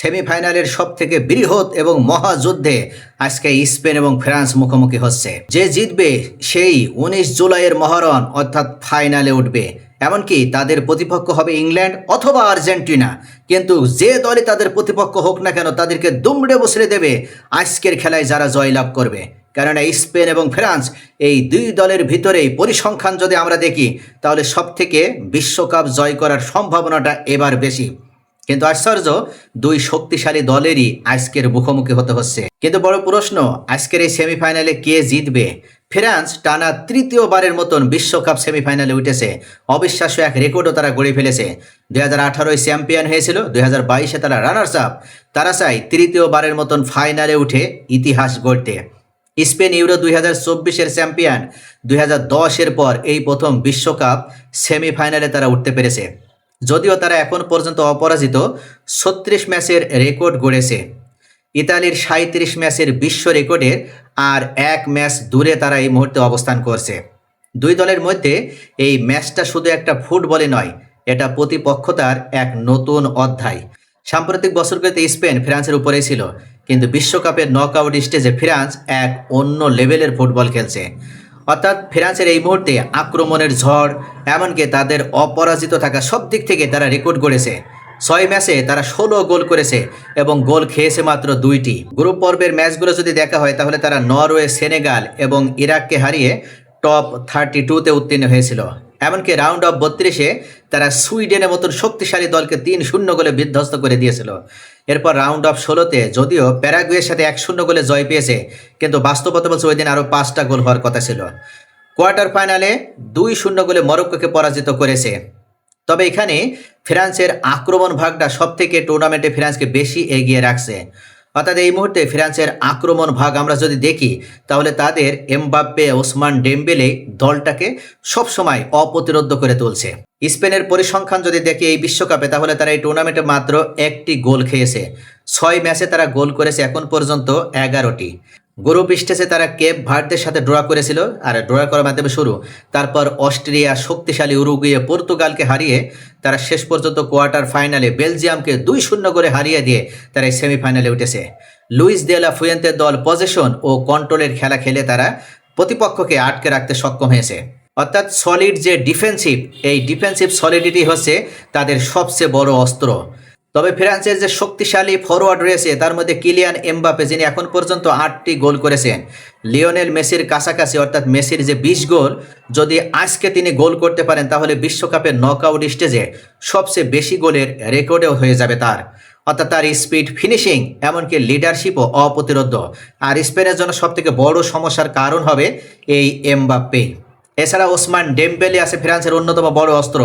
সেমিফাইনালের সবথেকে বৃহৎ এবং মহাযুদ্ধে আজকে স্পেন এবং ফ্রান্স মুখোমুখি হচ্ছে। যে জিতবে সেই 19 জুলাইয়ের মহরণ অর্থাৎ ফাইনালে উঠবে। এমনকি তাদের প্রতিপক্ষ হবে ইংল্যান্ড অথবা আর্জেন্টিনা। কিন্তু যে দলই তাদের প্রতিপক্ষ হোক না কেন তাদেরকে দুমড়ে বসরে দেবে আজকের খেলায় যারা জয়লাভ করবে। কেননা স্পেন এবং ফ্রান্স এই দুই দলের ভিতরেই পরিসংখ্যান যদি আমরা দেখি তাহলে সবথেকে বিশ্বকাপ জয় করার সম্ভাবনাটা এবার বেশি। কিন্তু আশ্চর্য, দুই শক্তিশালী দলেরই আজকের মুখোমুখি হতে হচ্ছে। কিন্তু বড় প্রশ্ন, আজকের এই সেমিফাইনালে কে জিতবে? ফ্রান্স টানা তৃতীয়বারের মতন বিশ্বকাপ সেমিফাইনালে উঠেছে। অবিশ্বাস্য এক রেকর্ডও তারা গড়ে ফেলেছে। 2018 চ্যাম্পিয়ন হয়েছিল, 2022 তারা রানার্স আপ। তারা চায় তৃতীয়বারের মতন ফাইনালে উঠে ইতিহাস গড়তে। স্পেন ইউরো 2024-এর চ্যাম্পিয়ন, 2010-এর পর এই প্রথম বিশ্বকাপ সেমিফাইনালে তারা উঠতে পেরেছে। যদিও তারা এখন পর্যন্ত অপরাজিত 36 ম্যাচের রেকর্ড গড়েছে। ইতালির 37 ম্যাচের বিশ্ব রেকর্ডের আর এক ম্যাচ দূরে তারা এই মুহূর্তে অবস্থান করছে। দুই দলের মধ্যে এই ম্যাচটা শুধু একটা ফুটবলে নয়, এটা প্রতিপক্ষতার এক নতুন অধ্যায়। সাম্প্রতিক বছরগুলোতে স্পেন ফ্রান্সের উপরেই ছিল, কিন্তু বিশ্বকাপের নকআউট স্টেজে ফ্রান্স এক অন্য লেভেলের ফুটবল খেলছে। অর্থাৎ ফ্রান্সের এই মুহূর্তে আক্রমণের ঝড়, এমনকি তাদের অপরাজিত থাকা সব দিক থেকে তারা রেকর্ড গড়েছে। 6 ম্যাচে তারা 16 গোল করেছে এবং গোল খেয়েছে মাত্র 2টি। গ্রুপ পর্বের ম্যাচগুলো যদি দেখা হয় তাহলে তারা নরওয়ে, সেনেগাল এবং ইরাককে হারিয়ে টপ 32-তে উত্তীর্ণ হয়েছিল। এমনকি রাউন্ড অফ 32-এ তারা সুইডেনের মতন শক্তিশালী দলকে 3-0 গোলে বিধ্বস্ত করে দিয়েছিল। এরপর রাউন্ড অফ 16-তে যদিও প্যারাগুয়ের সাথে 1-0 গোলে জয় পেয়েছে, কিন্তু বাস্তবতা বলছে ওই দিন আরও 5টা গোল হওয়ার কথা ছিল। কোয়ার্টার ফাইনালে 2-0 গোলে মরক্কোকে পরাজিত করেছে। তবে এখানে ফ্রান্সের আক্রমণ ভাগটা সবথেকে টুর্নামেন্টে ফ্রান্সকে বেশি এগিয়ে রাখছে। অর্থাৎ এই মুহূর্তে ফ্রান্সের আক্রমণ ভাগ আমরা যদি দেখি তাহলে তাদের এমবাপ্পে, ওসমান ডেম্বেলে দলটাকে সবসময় অপ্রতিরোধ্য করে তুলছে। স্পেনের পরিসংখ্যান যদি দেখি এই বিশ্বকাপে তাহলে তারা এই টুর্নামেন্টে মাত্র 1টি গোল খেয়েছে। 6 ম্যাচে তারা গোল করেছে এখন পর্যন্ত 11টি। গ্রুপ স্টেজে তারা কেপ ভার্দের সাথে ড্র করেছিল, আর ড্র করার মাধ্যমে শুরু। তারপর অস্ট্রিয়া, শক্তিশালী উরুগুয়ে, পর্তুগালকে হারিয়ে তারা শেষ পর্যন্ত কোয়ার্টার ফাইনালে বেলজিয়ামকে 2-0 করে হারিয়ে দিয়ে তারা এই সেমিফাইনালে উঠেছে। লুইস দে লা ফুয়েন্তের দল পজিশন ও কন্ট্রোলের খেলা খেলে তারা প্রতিপক্ষকে আটকে রাখতে সক্ষম হয়েছে। অর্থাৎ সলিড যে ডিফেন্সিভ, এই ডিফেন্সিভ সলিডিটি হচ্ছে তাদের সবচেয়ে বড় অস্ত্র। তবে ফ্রান্সের যে শক্তিশালী ফরওয়ার্ড রয়েছে তার মধ্যে কিলিয়ান এমবাপ্পে, যিনি এখন পর্যন্ত 8টি গোল করেছেন। লিওনেল মেসির কাছাকাছি, অর্থাৎ মেসির যে 20 গোল, যদি আজকে তিনি গোল করতে পারেন তাহলে বিশ্বকাপের নকআউট স্টেজে সবচেয়ে বেশি গোলের রেকর্ডেও হয়ে যাবে তার। অর্থাৎ তার স্পিড, ফিনিশিং, এমনকি লিডারশিপও অপ্রতিরোধ্য। আর স্পেনের জন্য সবথেকে বড় সমস্যার কারণ হবে এই এমবাপ্পে। এছাড়া ওসমান ডেম্বেলে আছে ফ্রান্সের অন্যতম বড় অস্ত্র,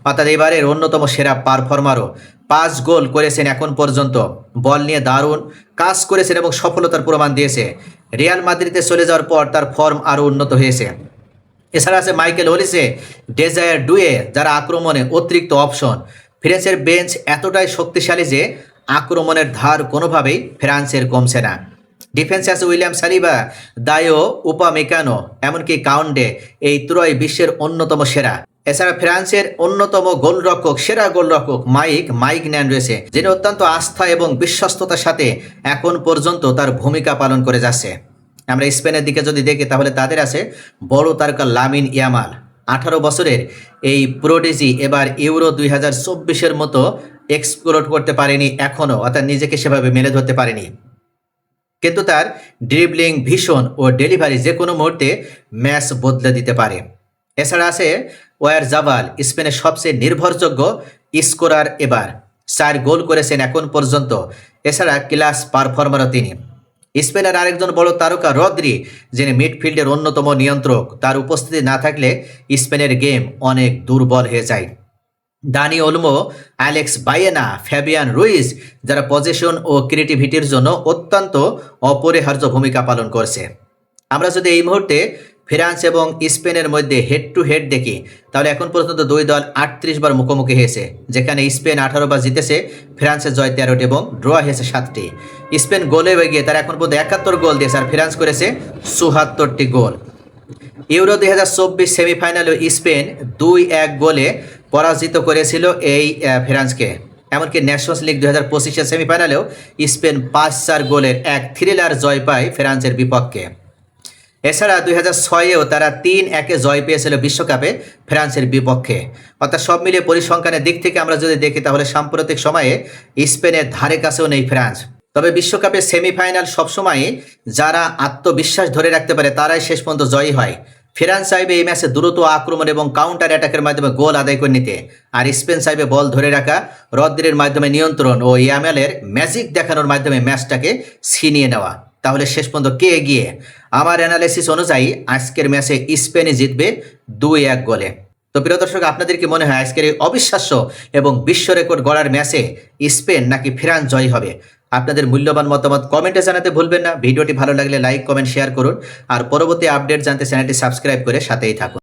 অর্থাৎ এবারের অন্যতম সেরা পারফর্মারও। 5 গোল করেছেন এখন পর্যন্ত। বল নিয়ে দারুণ কাজ করেছেন এবং সফলতার প্রমাণ দিয়েছে। রিয়াল মাদ্রিদে চলে যাওয়ার পর তার ফর্ম আরও উন্নত হয়েছে। এছাড়া আছে মাইকেল ওলিসে, ডেজায়ার ডুয়ে, যারা আক্রমণে অতিরিক্ত অপশন। ফ্রান্সের বেঞ্চ এতটাই শক্তিশালী যে আক্রমণের ধার কোনোভাবেই ফ্রান্সের কমছে না। ডিফেন্সে আছে উইলিয়াম সালিবা, দায়ো, উপামেকানো, এমনকি কাউন্ডে। এই ত্রয় বিশ্বের অন্যতম সেরা। এছাড়া ফ্রান্সের অন্যতম গোলরক্ষক, সেরা গোলরক্ষক মাইক ন্যান রয়েছে, যিনি অত্যন্ত আস্থা এবং বিশ্বস্ততার সাথে এখন পর্যন্ত তার ভূমিকা পালন করে যাচ্ছে। আমরা স্পেনের দিকে যদি দেখি তাহলে তাদের আছে বড় তারকা লামিন ইয়ামাল। 18 বছরের এই প্রোডিজি এবার ইউরো 2024-এর মতো এক্সপ্লোর করতে পারেনি এখনও, অর্থাৎ নিজেকে সেভাবে মেলে ধরতে পারেনি। কিন্তু তার ড্রিবলিং, ভিশন ও ডেলিভারি যে কোনো মুহূর্তে ম্যাচ বদলে দিতে পারে। এছাড়া আছে ওয়ারজাবাল, স্পেনের সবচেয়ে নির্ভরযোগ্য স্কোরার, এবার 4 গোল করেছেন এখন পর্যন্ত। এছাড়া ক্লাস পারফর্মারও তিনি। স্পেনের আরেকজন বড় তারকা রদ্রি, যিনি মিডফিল্ডের অন্যতম নিয়ন্ত্রক। তার উপস্থিতি না থাকলে স্পেনের গেম অনেক দুর্বল হয়ে যায়। Dani Olmo, Alex Bayyinah, Fabian Ruiz, যারা পজিশন ও ক্রিয়েটিভিটির জন্য অত্যন্ত অপরিহার্য ভূমিকা পালন করছে। আমরা যদি এই মুহূর্তে ফ্রান্স এবং স্পেনের মধ্যে হেড টু হেড দেখি তাহলে এখন পর্যন্ত দুই দল 38 বার মুখোমুখি হয়েছে, যেখানে স্পেন 18 বার জিতেছে, ফ্রান্সের জয় 13টি এবং ড্র হয়েছে 7টি। স্পেন গোলে এগিয়ে, তারা এখন পর্যন্ত 71 গোল দিয়েছে, আর ফ্রান্স করেছে 74টি গোল। ইউরো 2024 সেমিফাইনালে স্পেন 2-1 গোলে পরাজিত করেছিল এই ফ্রান্সকে। এমনকি ন্যাশনস লিগ 2025-এর সেমিফাইনালেও স্পেন 5-4 গোলের এক থ্রিলার জয় পায় ফ্রান্সের বিপক্ষে। এছাড়া 2006-এও তারা 3-1 জয় পেয়েছিল বিশ্বকাপে ফ্রান্সের বিপক্ষে। অর্থাৎ সব মিলিয়ে পরিসংখ্যানের দিক থেকে আমরা যদি দেখি তাহলে সাম্প্রতিক সময়ে স্পেনের ধারে কাছেও নেই ফ্রান্স। তবে বিশ্বকাপের সেমিফাইনাল সবসময়ই যারা আত্মবিশ্বাস ধরে রাখতে পারে তারাই শেষ পর্যন্ত জয়ী হয়। ফ্রান্স চাইবে এই ম্যাচে দ্রুত আক্রমণ এবং কাউন্টার অ্যাটাকের মাধ্যমে গোল আদায় করে নিতে, আর স্পেন চাইবে বল ধরে রাখা, রদ্রির মাধ্যমে নিয়ন্ত্রণ ও ইয়ামেলের ম্যাজিক দেখানোর মাধ্যমে ম্যাচটাকে ছিনিয়ে নেওয়া। তাহলে শেষ পর্যন্ত কে এগিয়ে? আমার অ্যানালাইসিস অনুযায়ী আজকের ম্যাচে স্পেনই জিতবে 2-1 গোলে। তো প্রিয় দর্শক, আপনাদের কি মনে হয় আজকের এই অবিশ্বাস্য এবং বিশ্ব রেকর্ড গড়ার ম্যাচে স্পেন নাকি ফ্রান্স জয়ী হবে? আপনাদের মূল্যবান মতামত কমেন্টে জানাতে ভুলবেন না। ভিডিওটি ভালো লাগলে লাইক, কমেন্ট, শেয়ার করুন। আর পরবর্তী আপডেট জানতে চ্যানেলটি সাবস্ক্রাইব করে সাথেই থাকুন।